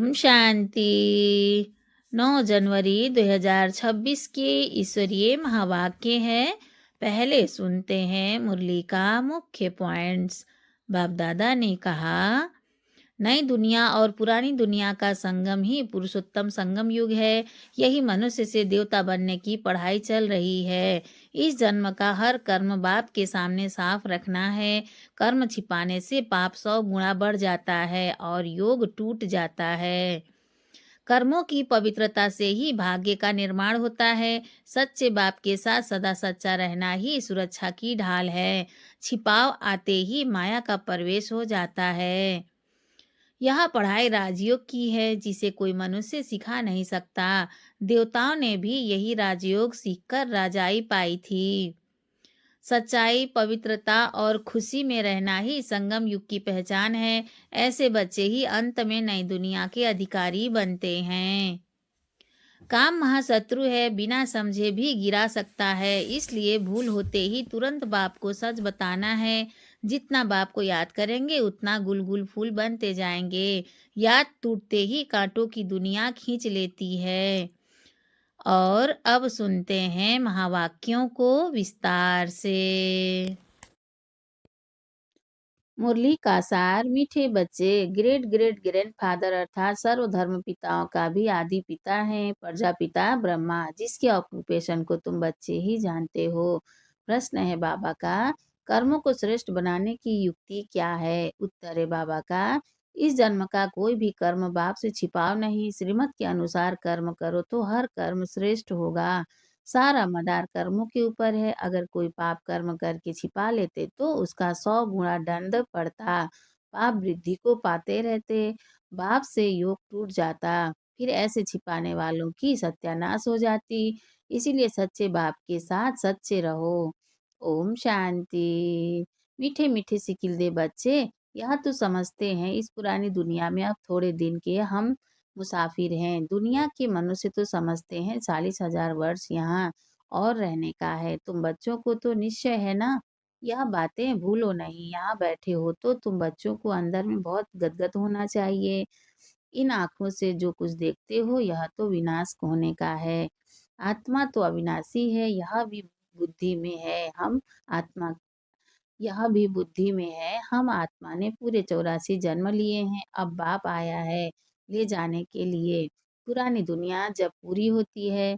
ओम शांति। 9 जनवरी 2026 के ईश्वरीय महावाक्य है। पहले सुनते हैं मुरली का मुख्य पॉइंट्स। बाप दादा ने कहा, नई दुनिया और पुरानी दुनिया का संगम ही पुरुषोत्तम संगम युग है। यही मनुष्य से देवता बनने की पढ़ाई चल रही है। इस जन्म का हर कर्म बाप के सामने साफ रखना है। कर्म छिपाने से पाप 100 गुणा बढ़ जाता है और योग टूट जाता है। कर्मों की पवित्रता से ही भाग्य का निर्माण होता है। सच्चे बाप के साथ सदा सच्चा रहना ही सुरक्षा की ढाल है। छिपाव आते ही माया का प्रवेश हो जाता है। यह पढ़ाई राजयोग की है, जिसे कोई मनुष्य सिखा नहीं सकता। देवताओं ने भी यही राजयोग सीखकर राजाई पाई थी। सच्चाई, पवित्रता और खुशी में रहना ही संगम युग की पहचान है। ऐसे बच्चे ही अंत में नई दुनिया के अधिकारी बनते हैं। काम महाशत्रु है, बिना समझे भी गिरा सकता है। इसलिए भूल होते ही तुरंत बाप को सच बताना है। जितना बाप को याद करेंगे उतना गुलगुल फूल बनते जाएंगे। याद टूटते ही कांटों की दुनिया खींच लेती है। और अब सुनते हैं महावाक्यों को विस्तार से। मुरली का सार। मीठे बच्चे, ग्रेट ग्रेट ग्रैंडफादर अर्थात सर्वधर्म पिताओं का भी आदि पिता हैं, प्रजापिता ब्रह्मा, जिसके ऑक्यूपेशन को तुम बच्चे ही जानते हो। प्रश्न है बाबा का, कर्मों को श्रेष्ठ बनाने की युक्ति क्या है? उत्तर है बाबा का, इस जन्म का कोई भी कर्म बाप से छिपाव नहीं। श्रीमत के अनुसार कर्म करो तो हर कर्म श्रेष्ठ होगा। सारा मदार कर्मों के ऊपर है। अगर कोई पाप कर्म करके छिपा लेते तो उसका 100 गुणा दंड पड़ता। पाप वृद्धि को पाते रहते। बाप से योग टूट जाता। फिर ऐसे छिपाने वालों की सत्यानाश हो जाती। इसीलिए सच्चे बाप के साथ सच्चे रहो। ओम शांति। मीठे मीठे सिकिल दे बच्चे, यह तो समझते हैं इस पुरानी दुनिया में अब थोड़े दिन के हम मुसाफिर हैं। दुनिया के मनुष्य तो समझते हैं 40,000 वर्ष यहाँ और रहने का है। तुम बच्चों को तो निश्चय है ना, यह बातें भूलो नहीं। यहाँ बैठे हो तो तुम बच्चों को अंदर में बहुत गदगद होना चाहिए। इन आंखों से जो कुछ देखते हो यह तो विनाश होने का है। आत्मा तो अविनाशी है, यह भी बुद्धि में है। हम आत्मा यह भी बुद्धि में है। हम आत्मा ने पूरे 84 जन्म लिए हैं। अब बाप आया है ले जाने के लिए। पुरानी दुनिया जब पूरी होती है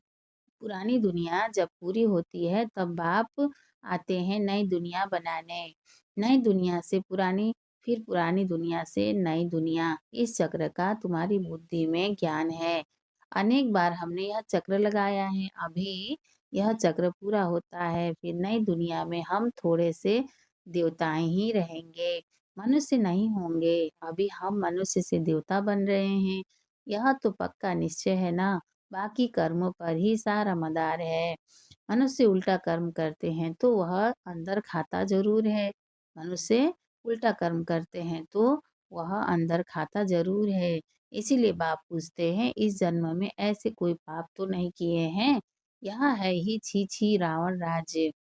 पुरानी दुनिया जब पूरी होती है तब बाप आते हैं नई दुनिया बनाने। नई दुनिया से पुरानी, फिर पुरानी दुनिया से नई दुनिया। इस चक्र का तुम्हारी बुद्धि में ज्ञान है। अनेक बार हमने यह चक्र लगाया है। अभी यह चक्र पूरा होता है, फिर नई दुनिया में हम थोड़े से देवताएं ही रहेंगे, मनुष्य नहीं होंगे। अभी हम मनुष्य से देवता बन रहे हैं, यह तो पक्का निश्चय है ना। बाकी कर्मों पर ही सारा मदार है। मनुष्य उल्टा कर्म करते हैं तो वह अंदर खाता जरूर है। मनुष्य उल्टा कर्म करते हैं तो वह अंदर खाता जरूर है। इसीलिए बाप पूछते हैं, इस जन्म में ऐसे कोई पाप तो नहीं किए हैं? यह है ही छी छी रावण राज्य।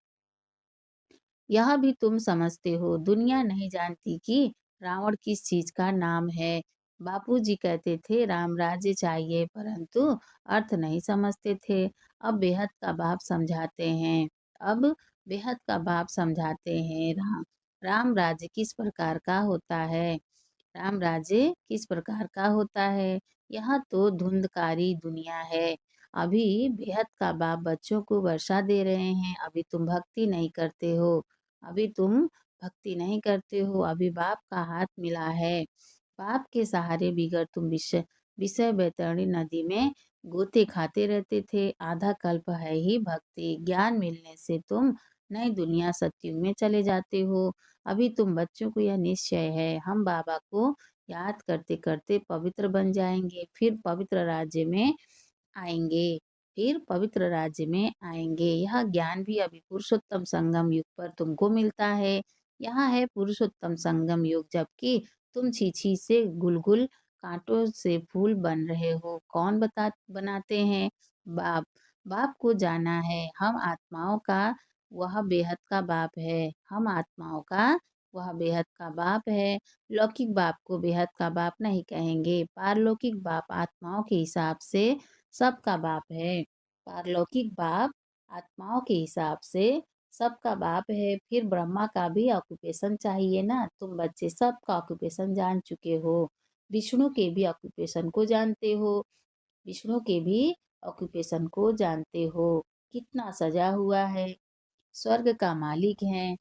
यह भी तुम समझते हो। दुनिया नहीं जानती कि रावण किस चीज का नाम है। बापूजी कहते थे राम राज्य चाहिए, परंतु अर्थ नहीं समझते थे। अब बेहद का बाप समझाते हैं। अब बेहद का बाप समझाते हैं राम राज्य किस प्रकार का होता है। राम राज्य किस प्रकार का होता है? यह तो धुंधकारी दुनिया है। अभी बेहद का बाप बच्चों को वर्षा दे रहे हैं। अभी तुम भक्ति नहीं करते हो। अभी तुम भक्ति नहीं करते हो। अभी बाप का हाथ मिला है। बाप के सहारे बिगड़ तुम विषय विषय बैतरणी नदी में गोते खाते रहते थे। आधा कल्प है ही भक्ति। ज्ञान मिलने से तुम नई दुनिया सत्युग में चले जाते हो। अभी तुम बच्चों को यह निश्चय है, हम बाबा को याद करते करते पवित्र बन जाएंगे। फिर पवित्र राज्य में आएंगे। यह ज्ञान भी अभी पुरुषोत्तम संगम युग पर तुमको मिलता है। यहाँ है पुरुषोत्तम संगम युग, जबकि तुम छीछी से गुलगुल कांटों से फूल बन रहे हो। कौन बनाते हैं? बाप। बाप को जाना है। हम आत्माओं का वह बेहद का बाप है। हम आत्माओं का वह बेहद का बाप है। लौकिक बाप को बेहद का बाप नहीं कहेंगे। पारलौकिक बाप आत्माओं के हिसाब से सबका बाप है। पारलौकिक बाप आत्माओं के हिसाब से सबका बाप है। फिर ब्रह्मा का भी ऑक्यूपेशन चाहिए ना। तुम बच्चे सबका ऑक्यूपेशन जान चुके हो। विष्णु के भी ऑक्यूपेशन को जानते हो। विष्णु के भी ऑक्यूपेशन को जानते हो। कितना सजा हुआ है। स्वर्ग का मालिक है।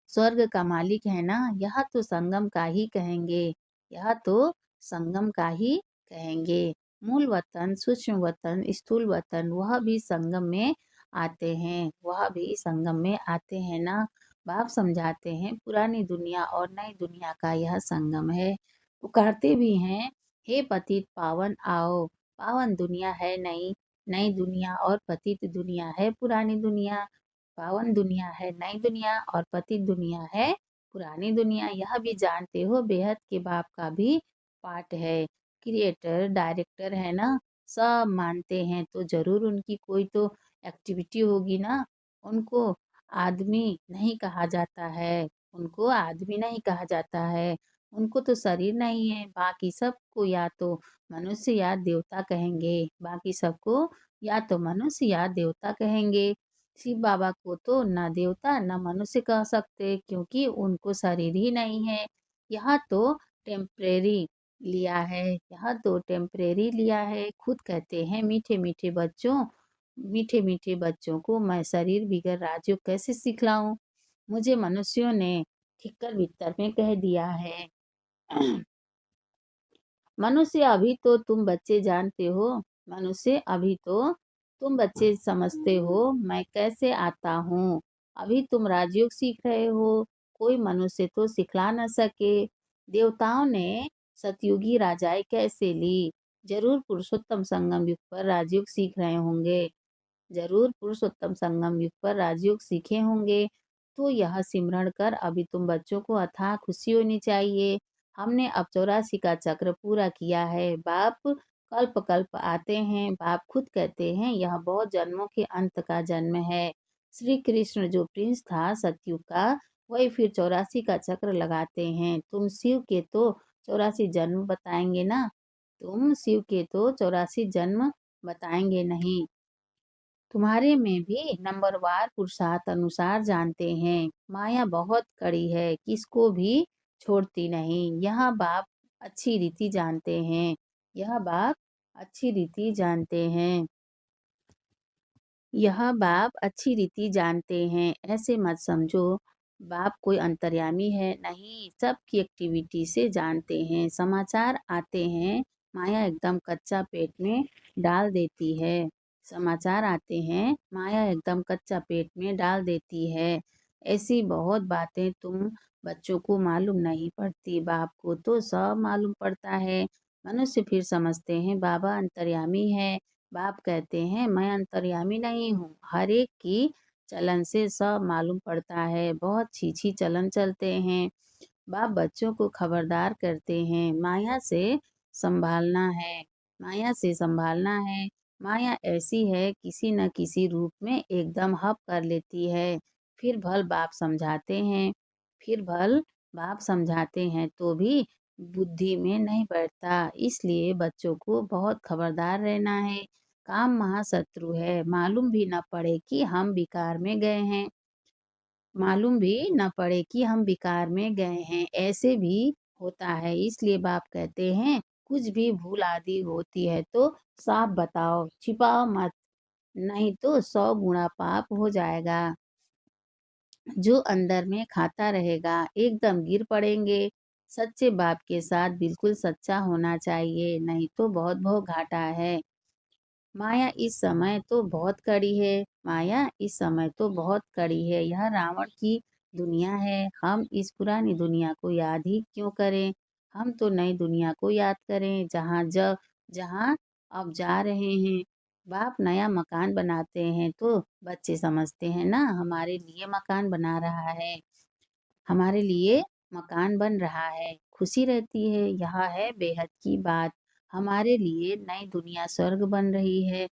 स्वर्ग का मालिक है ना। यह तो संगम का ही कहेंगे। यह तो संगम का ही कहेंगे। मूल वतन, सूक्ष्म वतन, स्थूल वतन, वह भी संगम में आते हैं। वह भी संगम में आते हैं ना। बाप समझाते हैं पुरानी दुनिया और नई दुनिया का यह संगम है। पुकारते भी हैं, हे पतित पावन आओ। पावन दुनिया है नई, नई दुनिया और पतित दुनिया है पुरानी दुनिया। पावन दुनिया है नई दुनिया और पतित दुनिया है पुरानी दुनिया। यह भी जानते हो बेहद के बाप का भी पार्ट है। क्रिएटर डायरेक्टर है ना। सब मानते हैं तो जरूर उनकी कोई तो एक्टिविटी होगी ना। उनको आदमी नहीं कहा जाता है। उनको आदमी नहीं कहा जाता है। उनको तो शरीर नहीं है। बाकी सबको या तो मनुष्य या देवता कहेंगे। बाकी सबको या तो मनुष्य या देवता कहेंगे। शिव बाबा को तो ना देवता ना मनुष्य कह सकते, क्योंकि उनको शरीर ही नहीं है। यह तो टेम्परेरी लिया है। यह तो टेम्परेरी लिया है। खुद कहते हैं मीठे मीठे बच्चों को मैं शरीर बिगर राजयोग कैसे सिखलाऊं। मुझे मनुष्यों ने ठिक्कर बित्तर में कह दिया है। मनुष्य अभी तो तुम बच्चे जानते हो। मनुष्य अभी तो तुम बच्चे समझते हो मैं कैसे आता हूँ। अभी तुम राजयोग सीख रहे हो। कोई मनुष्य तो सिखला न सके। देवताओं ने सतयुगी राजाएं कैसे ली। जरूर पुरुषोत्तम संगम युग पर राजयोग सीख रहे होंगे। जरूर पुरुषोत्तम संगम युग पर राजयोग सीखे होंगे। तो यह सिमरण कर अभी तुम बच्चों को अथाह खुशी होनी चाहिए। हमने अब 84 का चक्र पूरा किया है। बाप कल्प कल्प आते हैं। बाप खुद कहते हैं यह बहुत जन्मों के अंत का जन्म है। श्री कृष्ण जो प्रिंस था सतयुग का, वही फिर 84 का चक्र लगाते हैं। तुम शिव के तो 84 जन्म बताएंगे ना। तुम शिव के तो 84 जन्म बताएंगे नहीं। तुम्हारे में भी नंबरवार पुरुषार्थ अनुसार जानते हैं। माया बहुत कड़ी है, किसको भी छोड़ती नहीं। यह बाप अच्छी रीति जानते हैं। यह बाप अच्छी रीति जानते हैं। यह बाप अच्छी रीति जानते हैं। ऐसे मत समझो बाप कोई अंतर्यामी है, नहीं, सबकी एक्टिविटी से जानते हैं। समाचार आते हैं, माया एकदम कच्चा पेट में डाल देती है। समाचार आते हैं, माया एकदम कच्चा पेट में डाल देती है। ऐसी बहुत बातें तुम बच्चों को मालूम नहीं पड़ती। बाप को तो सब मालूम पड़ता है। मनुष्य फिर समझते हैं बाबा अंतर्यामी है। बाप कहते हैं मैं अंतर्यामी नहीं हूँ। हर एक की चलन से सब मालूम पड़ता है। बहुत छीछी चलन चलते हैं। बाप बच्चों को खबरदार करते हैं, माया से संभालना है। माया से संभालना है। माया ऐसी है, किसी न किसी रूप में एकदम हप कर लेती है। फिर भल बाप समझाते हैं। फिर भल बाप समझाते हैं तो भी बुद्धि में नहीं बैठता। इसलिए बच्चों को बहुत खबरदार रहना है। काम महाशत्रु है। मालूम भी न पड़े कि हम विकार में गए हैं। मालूम भी न पड़े कि हम विकार में गए हैं, ऐसे भी होता है। इसलिए बाप कहते हैं कुछ भी भूल आदि होती है तो साफ बताओ, छिपाओ मत, नहीं तो 100 गुणा पाप हो जाएगा। जो अंदर में खाता रहेगा एकदम गिर पड़ेंगे। सच्चे बाप के साथ बिल्कुल सच्चा होना चाहिए, नहीं तो बहुत बहुत घाटा है। माया इस समय तो बहुत कड़ी है। माया इस समय तो बहुत कड़ी है। यह रावण की दुनिया है। हम इस पुरानी दुनिया को याद ही क्यों करें। हम तो नई दुनिया को याद करें, जहाँ अब जा रहे हैं। बाप नया मकान बनाते हैं तो बच्चे समझते हैं ना हमारे लिए मकान बना रहा है। हमारे लिए मकान बन रहा है, खुशी रहती है। यह है बेहद की बात। हमारे लिए नई दुनिया स्वर्ग बन रही है।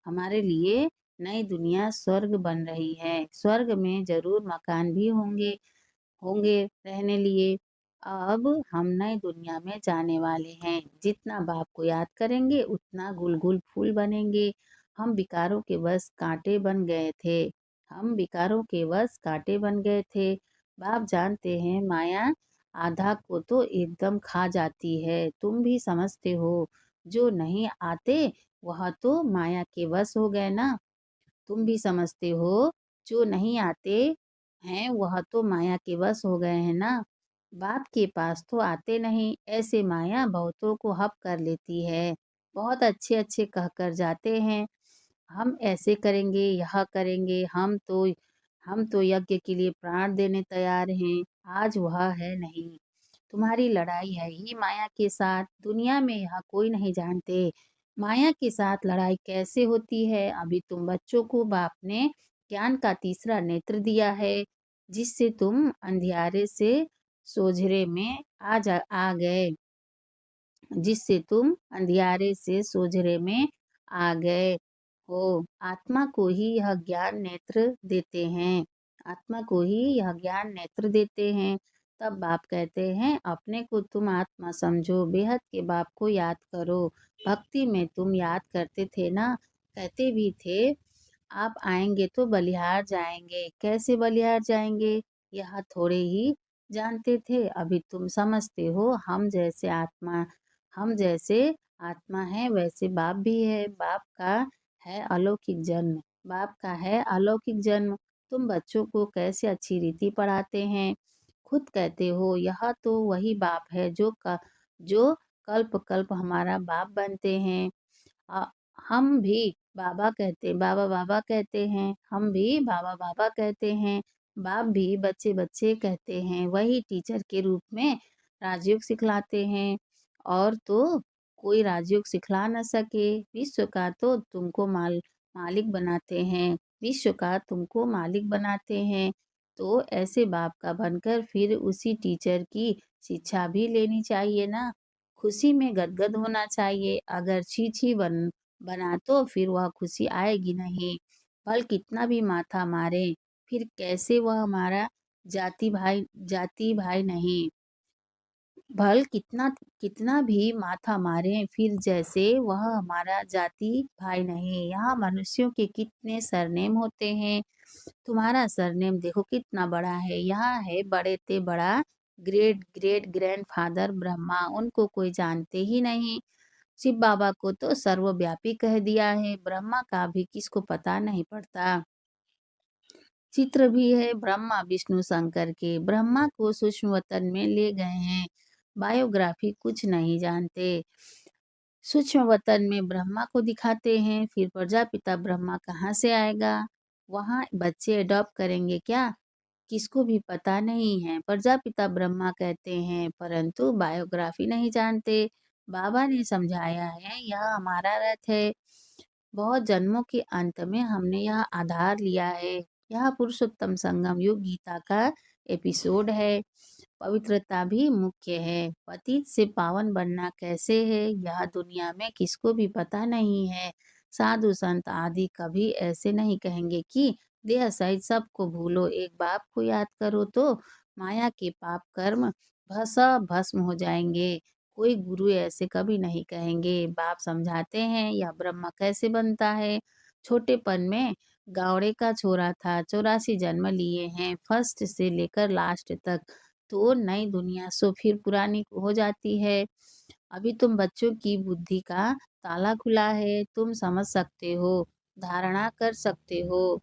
हमारे लिए नई दुनिया स्वर्ग बन रही है। स्वर्ग में जरूर मकान भी होंगे। होंगे रहने लिए। अब हम नई दुनिया में जाने वाले हैं। जितना बाप को याद करेंगे उतना गुल-गुल फूल बनेंगे। हम विकारों के वश कांटे बन गए थे। हम विकारों के वश कांटे बन गए थे। बाप जानते हैं माया आधा को तो एकदम खा जाती है। तुम भी समझते हो जो नहीं आते वह तो माया के वश हो गए ना। तुम भी समझते हो जो नहीं आते हैं वह तो माया के वश हो गए हैं ना। बाप के पास तो आते नहीं, ऐसे माया बहुतों को हप कर लेती है। बहुत अच्छे अच्छे कहकर जाते हैं, हम ऐसे करेंगे, यह करेंगे, हम तो यज्ञ के लिए प्राण देने तैयार हैं। आज वह है नहीं। तुम्हारी लड़ाई है ही माया के साथ। दुनिया में यह कोई नहीं जानते माया के साथ लड़ाई कैसे होती है। अभी तुम बच्चों को बाप ने ज्ञान का तीसरा नेत्र दिया है, जिससे तुम अंधियारे से सोझरे में आ गए, जिससे तुम अंधियारे से सोझरे में आ गए हो। आत्मा को ही यह ज्ञान नेत्र देते हैं। आत्मा को ही यह ज्ञान नेत्र देते हैं। तब बाप कहते हैं अपने को तुम आत्मा समझो, बेहद के बाप को याद करो। भक्ति में तुम याद करते थे ना, कहते भी थे आप आएंगे तो बलिहार जाएंगे। कैसे बलिहार जाएंगे यह थोड़े ही जानते थे। अभी तुम समझते हो हम जैसे आत्मा है वैसे बाप भी है। बाप का है अलौकिक जन्म। बाप का है अलौकिक जन्म। तुम बच्चों को कैसे अच्छी रीति पढ़ाते हैं। खुद कहते हो यह तो वही बाप है जो कल्प कल्प हमारा बाप बनते हैं। अ, हम भी बाबा बाबा कहते हैं। हम भी बाबा बाबा कहते हैं। बाप भी बच्चे बच्चे कहते हैं। वही टीचर के रूप में राजयोग सिखलाते हैं। और तो कोई राजयोग सिखला न सके। विश्व का तो तुमको मालिक बनाते हैं। विश्व का तुमको मालिक बनाते हैं। तो ऐसे बाप का बनकर फिर उसी टीचर की शिक्षा भी लेनी चाहिए ना। खुशी में गदगद होना चाहिए। अगर छी छी बना तो फिर वह खुशी आएगी नहीं। भल कितना भी माथा मारे फिर कैसे वह हमारा जाति भाई नहीं। भल कितना कितना भी माथा मारे फिर जैसे वह हमारा जाति भाई नहीं। यहाँ मनुष्यों के कितने सरनेम होते हैं। तुम्हारा सरनेम देखो कितना बड़ा है। यहाँ है बड़े ते बड़ा ग्रेट ग्रेट ग्रैंडफादर ब्रह्मा, उनको कोई जानते ही नहीं। शिव बाबा को तो सर्वव्यापी कह दिया है, ब्रह्मा का भी किसको पता नहीं पड़ता। चित्र भी है ब्रह्मा विष्णु शंकर के। ब्रह्मा को सूक्ष्म वतन में ले गए हैं। बायोग्राफी कुछ नहीं जानते। सूक्ष्म वतन में ब्रह्मा को दिखाते हैं, फिर प्रजापिता ब्रह्मा कहाँ से आएगा। वहाँ बच्चे अडॉप्ट करेंगे क्या, किसको भी पता नहीं है। प्रजापिता ब्रह्मा कहते हैं परंतु बायोग्राफी नहीं जानते। बाबा ने समझाया है यह हमारा रथ है। बहुत जन्मों के अंत में हमने यह आधार लिया है। यह पुरुषोत्तम संगम युग गीता का एपिसोड है। पवित्रता भी मुख्य है। पतित से पावन बनना कैसे है यह दुनिया में किसको भी पता नहीं है। साधु संत आदि कभी ऐसे नहीं कहेंगे कि देह सहित सबको भूलो, एक बाप को याद करो तो माया के पाप कर्म भस्म हो जाएंगे। कोई गुरु ऐसे कभी नहीं कहेंगे। बाप समझाते हैं यह ब्रह्म कैसे बनता है। छोटेपन में गावड़े का छोरा था, 84 जन्म लिए हैं, फर्स्ट से लेकर लास्ट तक। तो नई दुनिया सो फिर पुरानी हो जाती है। अभी तुम बच्चों की बुद्धि का ताला खुला है, तुम समझ सकते हो, धारणा कर सकते हो।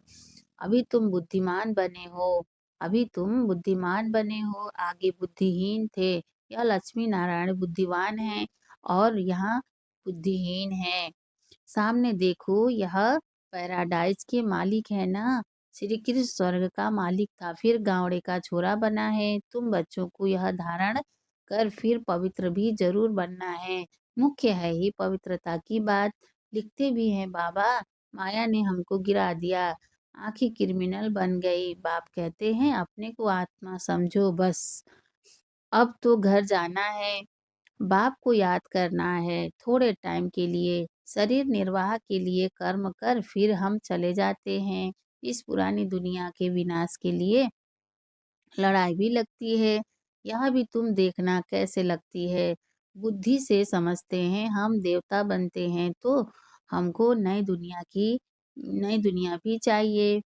अभी तुम बुद्धिमान बने हो। अभी तुम बुद्धिमान बने हो, आगे बुद्धिहीन थे। यह लक्ष्मी नारायण बुद्धिमान है और यहाँ बुद्धिहीन है। सामने देखो यह पैराडाइज के मालिक है ना। श्री कृष्ण स्वर्ग का मालिक था, फिर गावड़े का छोरा बना है। तुम बच्चों को यह धारण कर फिर पवित्र भी जरूर बनना है। मुख्य है ही पवित्रता की बात। लिखते भी हैं बाबा माया ने हमको गिरा दिया, आंखें क्रिमिनल बन गई। बाप कहते हैं अपने को आत्मा समझो बस। अब तो घर जाना है, बाप को याद करना है थोड़े टाइम के लिए। शरीर निर्वाह के लिए कर्म कर फिर हम चले जाते हैं। इस पुरानी दुनिया के विनाश के लिए लड़ाई भी लगती है। यह भी तुम देखना कैसे लगती है। बुद्धि से समझते हैं हम देवता बनते हैं तो हमको नई दुनिया भी चाहिए।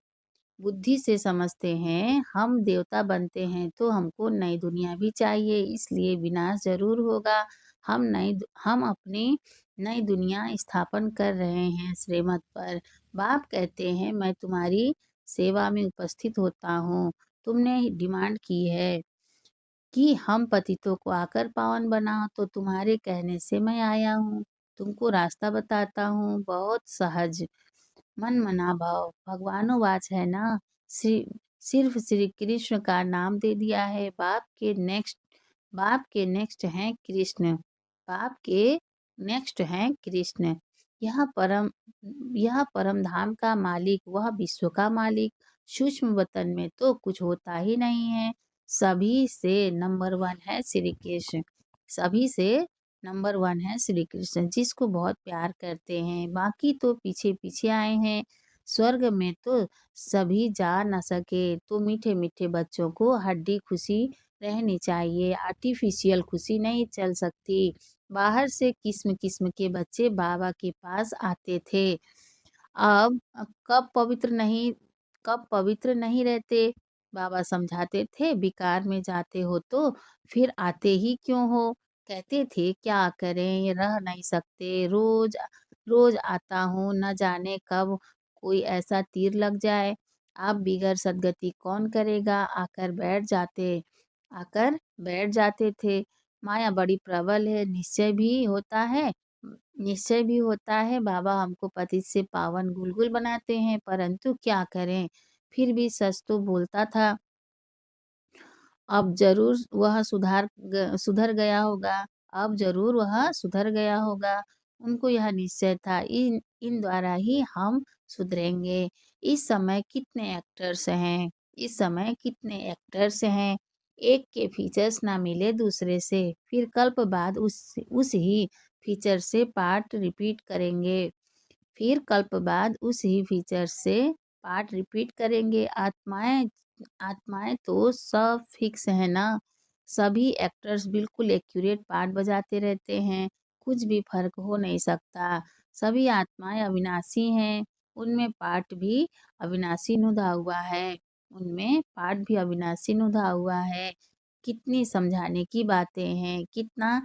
बुद्धि से समझते हैं हम देवता बनते हैं तो हमको नई दुनिया भी चाहिए, इसलिए विनाश ज़रूर होगा। हम अपनी नई दुनिया स्थापन कर रहे हैं श्रीमत पर। बाप कहते हैं मैं तुम्हारी सेवा में उपस्थित होता हूँ। तुमने डिमांड की है कि हम पतितों को आकर पावन बनाओ, तो तुम्हारे कहने से मैं आया हूँ। तुमको रास्ता बताता हूँ, बहुत सहज मन मना भाव। भगवानों वाच है ना, श्री सिर्फ श्री कृष्ण का नाम दे दिया है। बाप के नेक्स्ट हैं कृष्ण। बाप के नेक्स्ट हैं कृष्ण। यह परम यह परम धाम का मालिक, वह विश्व का मालिक। सूक्ष्म वतन में तो कुछ होता ही नहीं है। सभी से नंबर वन है श्री कृष्ण। सभी से नंबर वन है श्री कृष्ण, जिसको बहुत प्यार करते हैं। बाकी तो पीछे पीछे आए हैं। स्वर्ग में तो सभी जा न सके, तो मीठे मीठे बच्चों को हड्डी खुशी रहनी चाहिए, आर्टिफिशियल खुशी नहीं चल सकती। बाहर से किस्म किस्म के बच्चे बाबा के पास आते थे। अब कब पवित्र नहीं रहते। बाबा समझाते थे, विकार में जाते हो तो फिर आते ही क्यों हो। कहते थे क्या करें, रह नहीं सकते, रोज रोज आता हूँ, न जाने कब कोई ऐसा तीर लग जाए। आप बिगड़ सदगति कौन करेगा। आकर बैठ जाते थे। माया बड़ी प्रबल है, निश्चय भी होता है। बाबा हमको पतित से पावन गुलगुल बनाते हैं, परंतु क्या करें। फिर भी सच तो बोलता था। अब ज़रूर वह सुधर गया होगा। अब ज़रूर वह सुधर गया होगा। उनको यह निश्चय था, इन द्वारा ही हम सुधरेंगे। इस समय कितने एक्टर्स हैं इस समय कितने एक्टर्स हैं। एक के फीचर्स ना मिले दूसरे से, फिर कल्प बाद उस ही फीचर से पार्ट रिपीट करेंगे। फिर कल्प बाद उस ही फीचर से पार्ट रिपीट करेंगे। आत्माएं तो सब फिक्स है ना। सभी एक्टर्स बिल्कुल एक्यूरेट पार्ट बजाते रहते हैं, कुछ भी फर्क हो नहीं सकता। सभी आत्माएं अविनाशी हैं, उनमें पार्ट भी अविनाशी नुदा हुआ है। उनमें पार्ट भी अविनाशी नुदा हुआ है। कितनी समझाने की बातें हैं, कितना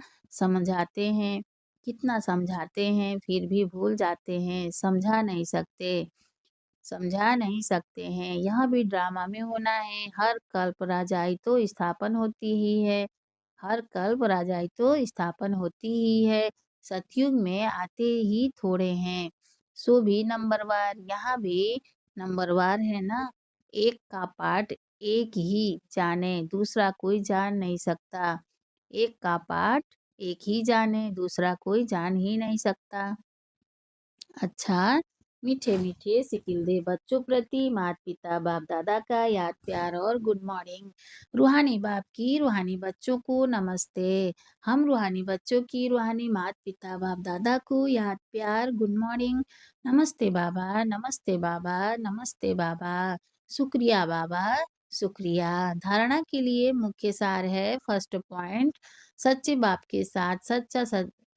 समझाते हैं फिर भी भूल जाते हैं। समझा नहीं सकते हैं। यह भी ड्रामा में होना है। हर कल्प राजाई तो स्थापन होती ही है। सतयुग में आते ही थोड़े हैं, सो भी नंबरवार। यहाँ भी नंबरवार है ना। एक का पार्ट एक ही जाने, दूसरा कोई जान नहीं सकता। एक का पार्ट एक ही जाने, दूसरा कोई जान ही नहीं सकता। अच्छा, मीठे मीठे सिकिलदे बच्चों प्रति माता पिता बाप दादा का याद प्यार और गुड मॉर्निंग। रूहानी बाप की रूहानी बच्चों को नमस्ते। हम रूहानी बच्चों की रूहानी माता पिता बाप दादा को याद प्यार गुड मॉर्निंग। नमस्ते बाबा, नमस्ते बाबा, नमस्ते बाबा। शुक्रिया बाबा, शुक्रिया। धारणा के लिए मुख्य सार है। फर्स्ट पॉइंट, सच्चे बाप के साथ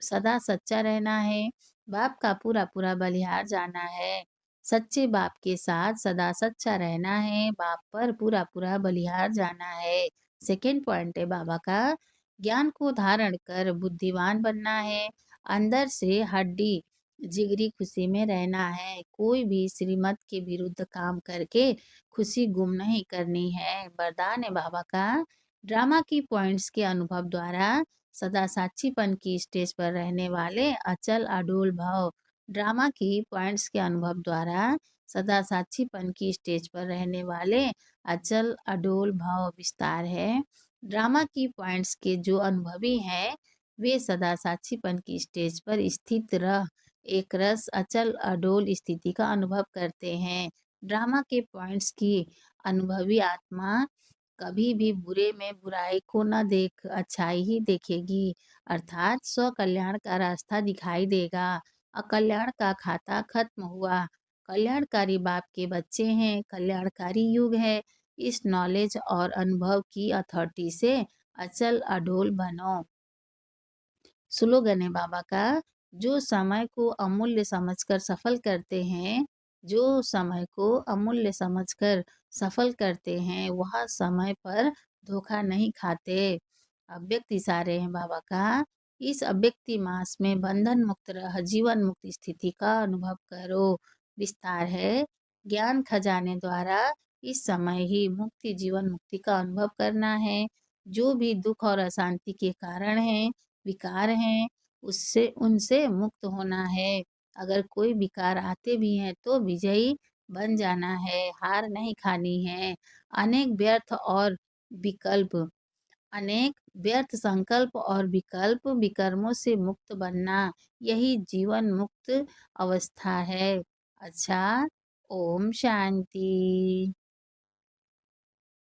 सदा सच्चा रहना है। बाप का पूरा पूरा बलिहार जाना है। सच्चे बाप के साथ सदा सच्चा रहना है। बाप पर पूरा पूरा बलिहार जाना है। सेकंड पॉइंट है बाबा का, ज्ञान को धारण कर बुद्धिमान बनना है। अंदर से हड्डी जिगरी खुशी में रहना है। कोई भी श्रीमत के विरुद्ध काम करके खुशी गुम नहीं करनी है। वरदान है बाबा का, ड्रामा की पॉइंट्स के अनुभव द्वारा सदा साक्षीपन की स्टेज पर रहने वाले अचल अडोल भाव। ड्रामा की पॉइंट्स के अनुभव द्वारा सदा साक्षीपन की स्टेज पर रहने वाले अचल अडोल भाव विस्तार है। ड्रामा की पॉइंट्स के जो अनुभवी हैं, वे सदा साक्षीपन की स्टेज पर स्थित रह एक रस अचल अडोल स्थिति का अनुभव करते हैं। ड्रामा के पॉइंट्स की अनुभवी आत्मा कभी भी बुरे में बुराई को न देख अच्छाई ही देखेगी, अर्थात स्व कल्याण का रास्ता दिखाई देगा। अकल्याण का खाता खत्म हुआ। कल्याणकारी बाप के बच्चे हैं, कल्याणकारी युग है। इस नॉलेज और अनुभव की अथॉरिटी से अचल अडोल बनो। स्लोगन है बाबा का, जो समय को अमूल्य समझकर सफल करते हैं, जो समय को अमूल्य समझकर सफल करते हैं, वह समय पर धोखा नहीं खाते। अव्यक्त इशारे हैं बाबा का, इस अव्यक्ति मास में बंधन मुक्त रह जीवन मुक्त स्थिति का अनुभव करो। विस्तार है, ज्ञान खजाने द्वारा इस समय ही मुक्ति जीवन मुक्ति का अनुभव करना है। जो भी दुख और अशांति के कारण है, विकार हैं, उससे उनसे मुक्त होना है। अगर कोई विकार आते भी हैं तो विजयी बन जाना है, हार नहीं खानी है। अनेक व्यर्थ और विकल्प अनेक व्यर्थ संकल्प और विकल्प विकर्मों से मुक्त बनना, यही जीवन मुक्त अवस्था है। अच्छा, ओम शांति।